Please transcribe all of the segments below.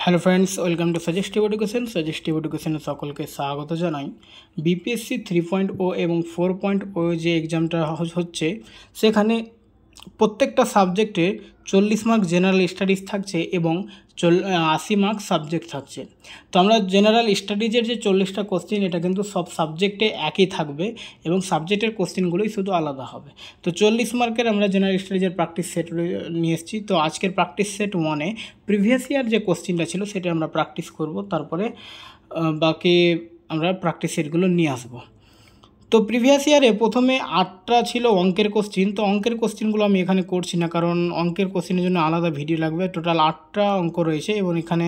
Hello friends, welcome to suggestive এডুকেশনে সকলকে স্বাগত জানাই। বিপিএসসি 3.0 এবং 4.0 যে এক্সামটা হচ্ছে সেখানে প্রত্যেকটা সাবজেক্টে 40 মার্ক জেনারেল স্টাডিজ থাকছে এবং 80 মার্ক সাবজেক্ট থাকছে। তো আমরা জেনারেল স্টাডিজের যে 40টা কোশ্চেন, এটা কিন্তু সব সাবজেক্টে একই থাকবে এবং সাবজেক্টের কোশ্চেনগুলোই শুধু আলাদা হবে। তো 40 মার্কের আমরা জেনারেল স্টাডিজের প্র্যাকটিস সেট নিয়ে এসেছি। তো আজকের প্র্যাকটিস সেট 1-এ প্রিভিয়াস ইয়ার যে কোশ্চেনটা ছিল সেটা আমরা প্র্যাকটিস করব, তারপরে বাকি আমরা প্র্যাকটিস সেটগুলো নিয়ে আসবো। তো প্রিভিয়াস ইয়ারে প্রথমে 8টা ছিল অঙ্কের কোশ্চিন। তো অঙ্কের কোশ্চিনগুলো আমি এখানে করছি না, কারণ অঙ্কের কোশ্চিনের জন্য আলাদা ভিডিও লাগবে। টোটাল 8টা অঙ্ক রয়েছে এবং এখানে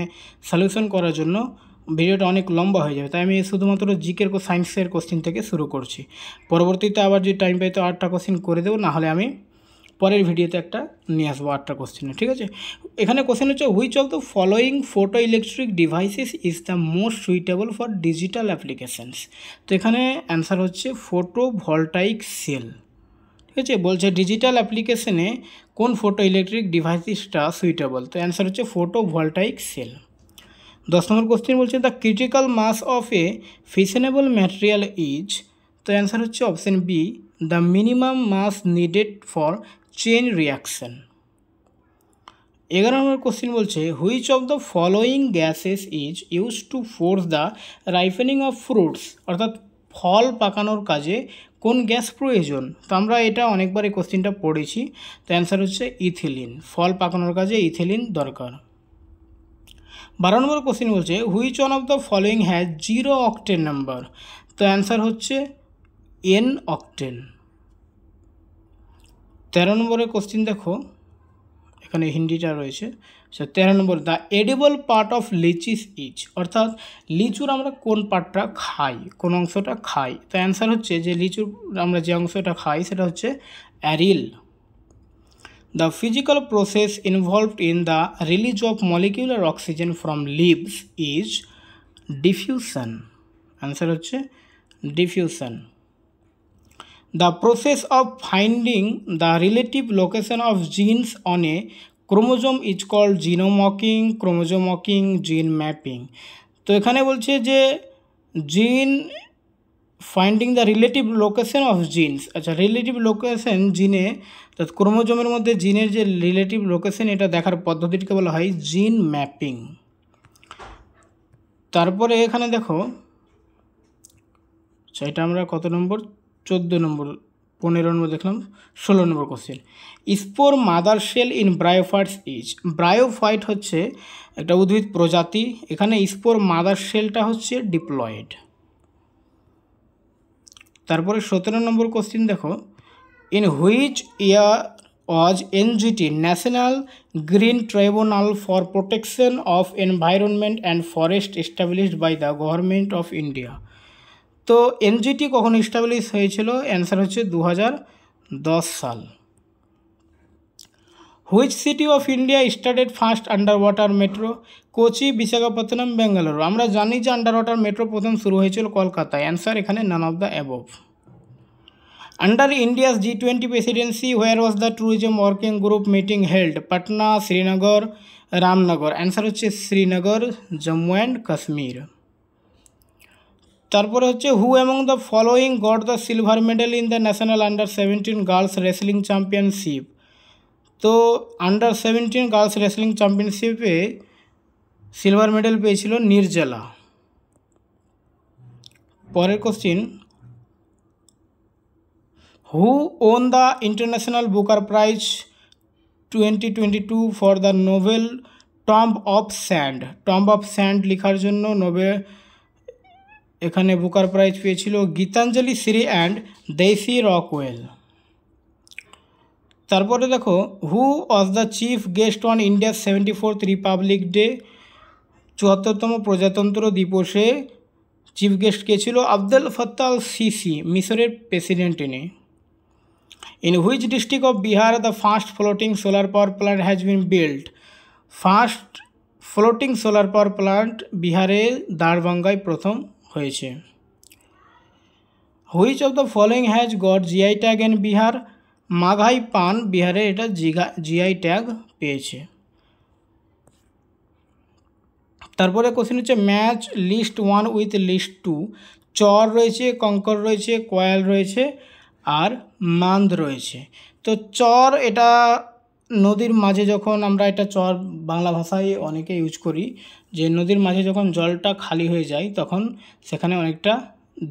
সলিউশন করার জন্য ভিডিওটা অনেক লম্বা হয়ে যাবে, তাই আমি শুধুমাত্র জিকের সায়েন্সের কোশ্চিন থেকে শুরু করছি। পরবর্তীতে আবার যদি টাইম পাই তো 8টা কোশ্চিন করে দেবো, নাহলে আমি পরের ভিডিওতে একটা নিয়ে আসবো 8টা কোশ্চেনে, ঠিক আছে। এখানে কোশ্চেন হচ্ছে, which of the following photo electric devices is the most suitable for digital applications. তো এখানে অ্যান্সার হচ্ছে ফটো ভোল্টাইক সেল, ঠিক আছে। বলছে ডিজিটাল অ্যাপ্লিকেশনে কোন ফটো ইলেকট্রিক ডিভাইসটা সুইটেবল, তো অ্যান্সার হচ্ছে photo voltaic cell. 10 number question বলছে, the critical mass of a fissionable material is, তো অ্যান্সার হচ্ছে option B, the minimum mass needed for chain reaction. 11 number question বলছে, which of the following gases is use to force the ripening of fruits, অর্থাৎ ফল পাকানোর কাজে কোন gas প্রয়োজন। তো আমরা এটা অনেকবার এই কোশ্চেনটা পড়েছি, তো অ্যান্সার হচ্ছে ইথিলিন। ফল পাকানোর কাজে ইথিলিন দরকার। 12 নম্বর কোশ্চেন বলছে, which one of the following has 0 octane number, তো অ্যান্সার হচ্ছে এন অক্টেন। 13 নম্বরের কোশ্চেন দেখো, এখানে হিন্দিটা রয়েছে। 13 number, the edible part of lychees is, অর্থাৎ লিচুর আমরা কোন পার্টটা খাই, কোন অংশটা খাই। তো অ্যান্সার হচ্ছে যে লিচুর আমরা যে অংশটা খাই সেটা হচ্ছে aril. The physical process involved in the release of molecular oxygen from leaves is diffusion, answer হচ্ছে diffusion. The process of finding the relative location of genes on a chromosome is called genome walking, gene mapping. তো এখানে বলছে যে gene finding the relative location of genes, আচ্ছা relative location জিনে, ক্রোমোজোমের মধ্যে জিনের যে রিলেটিভ লোকেশন এটা দেখার পদ্ধতিটিকে বলা হয় জিন ম্যাপিং। তারপরে এখানে দেখো, আচ্ছা এটা আমরা কত নম্বর, 14 নম্বর, 15 নম্বর দেখলাম। 16 number question, spore mother cell in bryophytes is, bryophyte হচ্ছে একটা উদ্ভিদ প্রজাতি, এখানে স্পোর মাদার সেলটা হচ্ছে ডিপ্লয়েড। তারপরে 17 নম্বর কোশ্চেন দেখো, in which year was NGT National Green Tribunal for protection of environment and forest established by the government of India. তো এনজিটি কখন এস্টাবলিশ হয়েছিল, অ্যান্সার হচ্ছে 2010 সাল। Which city of India started first underwater metro, Kochi, Visakhapatnam, Bengaluru. আমরা জানি যে under water metro প্রথম শুরু হয়েছিল কলকাতায়, অ্যান্সার এখানে none of the above. Under India's G20 presidency where was the tourism working group meeting held, Patna, Srinagar, Ramnagar. Answer হচ্ছে শ্রীনগর, জম্মু অ্যান্ড কাশ্মীর। তারপরে হচ্ছে, who among the following got the silver medal in the national আন্ডার-17 girls wrestling championship. তো আন্ডার-17 girls wrestling চ্যাম্পিয়নশিপে silver medal পেয়েছিল নির্জলা। পরের question, who won the international booker prize 2022 for the novel tomb of sand, tomb of sand লেখার জন্য novel এখানে booker prize পেয়েছিল Geetanjali Shree and Daisy Rockwell. তারপরে দেখো, who was the chief guest on ইন্ডিয়ার 74th রিপাবলিক ডে, 74তম প্রজাতন্ত্র দিবসে chief guest কে ছিল, আবদুল ফত্তাহ আল সিসি, মিশরের প্রেসিডেন্ট ইনি। In which district of Bihar the first floating solar power plant has been build, first floating solar power plant বিহারে দারভাঙ্গায় প্রথম হয়েছে। Which of the following has got GI tag in Bihar, Magahi paan বিহারে এটা GI tag পেয়েছে। তারপরে কোশ্চেন হচ্ছে ম্যাচ লিস্ট 1 উইথ লিস্ট 2। চর রয়েছে, কঙ্কর রয়েছে, কয়াল রয়েছে আর মান্দ রয়েছে। তো চর এটা নদীর মাঝে যখন আমরা এটা চর বাংলা ভাষায় অনেকে ইউজ করি, যে নদীর মাঝে যখন জলটা খালি হয়ে যায় তখন সেখানে অনেকটা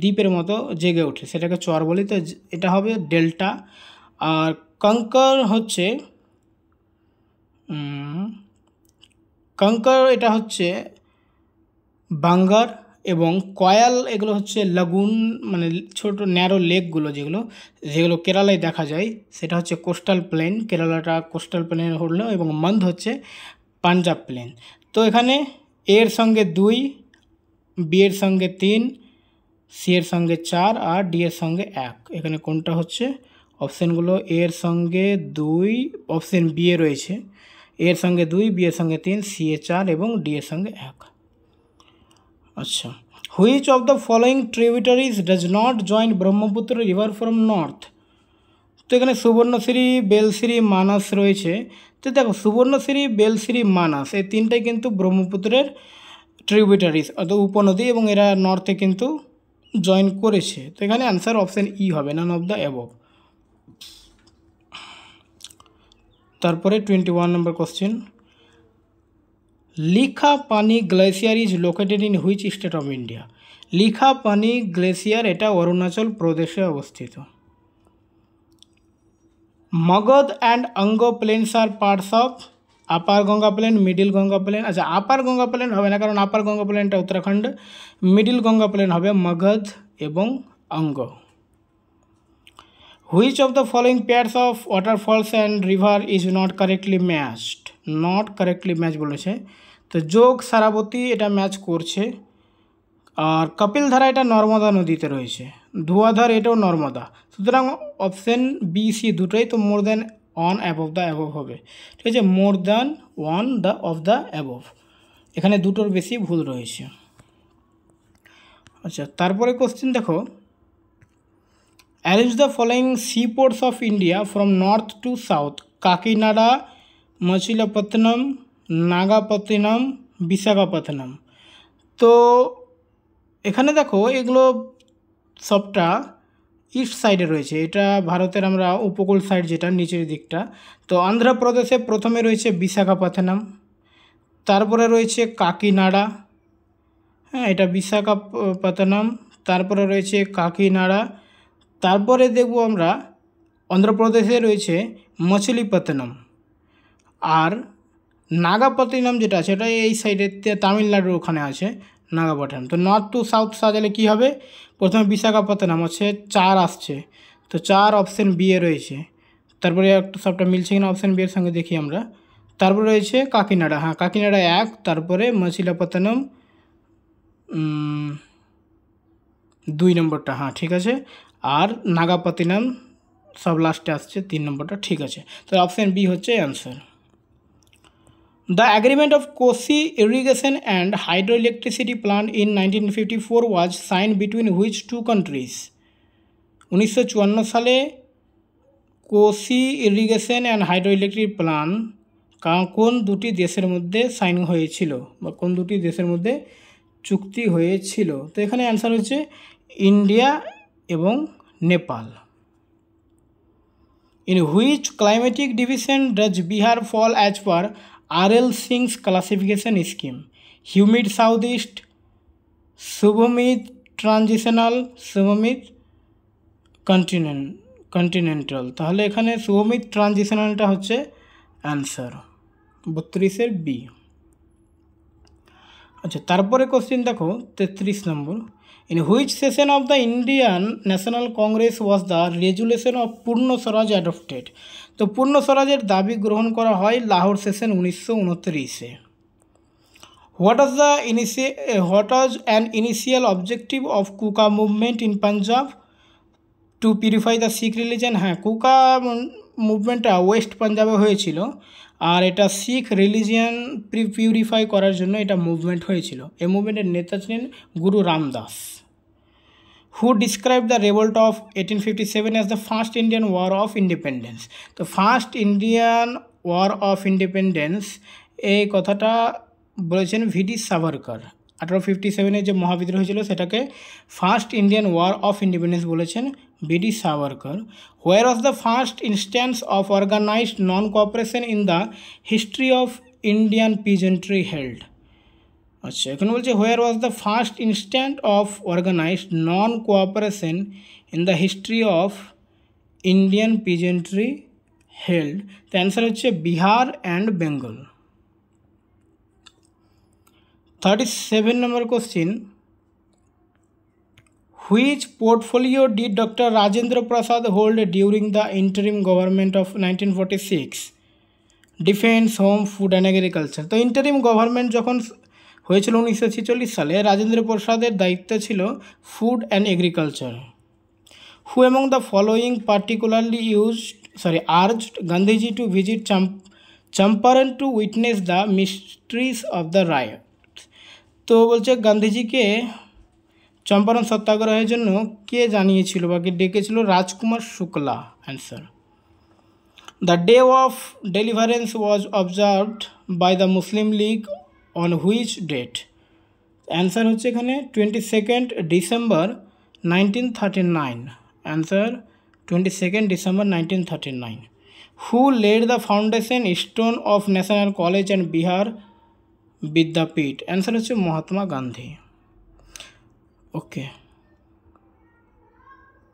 দ্বীপের মতো জেগে ওঠে, সেটাকে চর বলি। তো এটা হবে ডেল্টা। আর কঙ্কর হচ্ছে কঙ্কর এটা হচ্ছে বাঙ্গার, এবং কয়াল এগুলো হচ্ছে লাগুন, মানে ছোট ন্যারো লেকগুলো যেগুলো কেরালায় দেখা যায়, সেটা হচ্ছে কোস্টাল প্লেন। কেরালাটা কোস্টাল প্লেন হলো, এবং মন্দ হচ্ছে পাঞ্জাব প্লেন। তো এখানে এর সঙ্গে 2, বি এর সঙ্গে 3, সি এর সঙ্গে 4 আর ডি এর সঙ্গে 1। এখানে কোনটা হচ্ছে অপশানগুলো? এর সঙ্গে 2 অপশান বি এ রয়েছে, এর সঙ্গে 2, বি এর সঙ্গে 3, সি এ 4 এবং ডি এর সঙ্গে 1। আচ্ছা, which of the following tributaries does not join Brahmaputra river from north? তো এখানে সুবর্ণশ্রী, বেলশ্রী, মানস রয়েছে। তো দেখো সুবর্ণশ্রী, বেলশ্রী, মানস এই তিনটাই কিন্তু ব্রহ্মপুত্রের ট্রিবিউটারিজ অর্থাৎ উপনদী, এবং এরা নর্থে কিন্তু জয়েন করেছে। তো এখানে অ্যান্সার অপশান ই হবে, নান অফ দ্য অ্যাবভ। তারপরে 21 নম্বর question, Likhapani glacier is located in which state of India? Likhapani glacier এটা অরুণাচল প্রদেশে অবস্থিত। Magadh and Anga plains are parts of upper Ganga plain, middle Ganga plain. আচ্ছা, আপার গঙ্গা প্লেন হবে না, কারণ আপার গঙ্গা প্লেনটা উত্তরাখণ্ড। মিডিল গঙ্গা প্লেন হবে মগধ এবং অঙ্গ। Which of the following pairs of waterfalls and river is not correctly matched? Not correctly match বলেছে। তো যোগ সারাবতী এটা ম্যাচ করছে, আর কপিলধারা এটা নর্মদা নদীতে রয়েছে, ধোঁয়াধার এটাও নর্মদা। সুতরাং অপশান বি সি দুটোই তো more than one above the above হবে। ঠিক আছে, more than one the of the above, এখানে দুটোর বেশি ভুল রয়েছে। আচ্ছা, তারপরে কোশ্চেন দেখো, arrange the following sea ports of India from north to south. Kakinada, Machilipatnam, Nagapattinam, Visakhapatnam. তো এখানে দেখো এগুলো সবটা ইস্ট সাইডে রয়েছে, এটা ভারতের আমরা উপকূল সাইড যেটা নিচের দিকটা। তো অন্ধ্রপ্রদেশে প্রথমে রয়েছে বিশাখাপত্তনম, তারপরে রয়েছে কাকিনাডা, হ্যাঁ এটা বিশাখাপত্তনম, তারপরে রয়েছে কাকিনাডা, তারপরে দেখব আমরা অন্ধ্রপ্রদেশে রয়েছে মচিলিপত্তনম, আর নাগাপত্তিনম যেটা আছে এটা এই সাইডে তামিলনাড়ুর ওখানে আছে নাগাপট্টিনম। তো নর্থ টু সাউথ সাজালে কী হবে? প্রথমে বিশাখাপত্তনম হচ্ছে 4 আসছে, তো 4 অপশান বি এ রয়েছে। তারপরে একটু সবটা মিলছে কিনা অপশান বি এর সঙ্গে দেখি আমরা। তারপরে রয়েছে কাকিনাডা, হ্যাঁ কাকিনাডা 1, তারপরে মচিলাপত্তনম 2 নম্বরটা, হ্যাঁ ঠিক আছে, আর নাগাপত্তিনম সব লাস্টে আসছে 3 নম্বরটা, ঠিক আছে। তো অপশান বি হচ্ছে answer. The agreement of Kosi Irrigation and Hydroelectricity Plant in 1954 was signed between which two countries? 1954 সালে Kosi irrigation and hydroelectric plant কোন দুটি দেশের মধ্যে সাইন হয়েছিল, বা কোন দুটি দেশের মধ্যে চুক্তি হয়েছিল? তো এখানে অ্যান্সার হচ্ছে ইন্ডিয়া এবং Nepal. In which climatic division does Bihar fall as per R.L. Singh's classification scheme? Humid southeast, subhumid transitional, subhumid continental. তাহলে এখানে subhumid ট্রানজিশনালটা হচ্ছে অ্যান্সার 32-এর বি। আচ্ছা, তারপরে কোশ্চেন দেখো 33 নম্বর, In which session of the Indian National Congress was the resolution of পূর্ণ স্বরাজ adopted? তো পূর্ণ স্বরাজের দাবি গ্রহণ করা হয় লাহোর সেশন 1929-এ। What was an initial objective of Kuka movement in Punjab? To purify the Sikh religion? হ্যাঁ, কুকা মুভমেন্টটা ওয়েস্ট পাঞ্জাবে হয়েছিল, আর এটা শিখ রিলিজিয়ান পিউরিফাই করার জন্য এটা মুভমেন্ট হয়েছিল। এই মুভমেন্টের নেতা ছিলেন গুরু Ramdas. Who described the revolt of 1857 as the first Indian war of independence? তো first Indian war of independence এই কথাটা বলেছেন ভিডি সাভারকার। 1857 যে মহাবিদ্রোহ হয়েছিল সেটাকে first Indian war of independence বলেছেন VD Savarkar. Where was the first instance of organised non cooperation in the history of Indian peasantry held. আচ্ছা, এখানে বলছে where was the first instant of organised non cooperation in the history of Indian peasantry held. তো answer হচ্ছে Bihar and Bengal. 37 number question. Which portfolio did Dr. Rajendra Prasad hold during the interim government of 1946? Defense, Home, Food and Agriculture. তো interim government যখন হয়েছিল 1946 সালে, রাজেন্দ্র প্রসাদের দায়িত্ব ছিল food and agriculture. Who among the following particularly urged Gandhiji to visit Champaran to witness the mysteries of the riot? তো বলছে গান্ধীজিকে চম্পারণ সত্যাগ্রহের জন্য কে জানিয়েছিল বা কে ডেকেছিল? Rajkumar Shukla. Answer. The day of deliverance was observed by the Muslim League on which date? Answer হচ্ছে এখানে 22 December 1939। Answer 22 December 1939। Who laid the foundation stone of national college and Bihar Vidyapeeth? Answer হচ্ছে মহাত্মা গান্ধী। ওকে।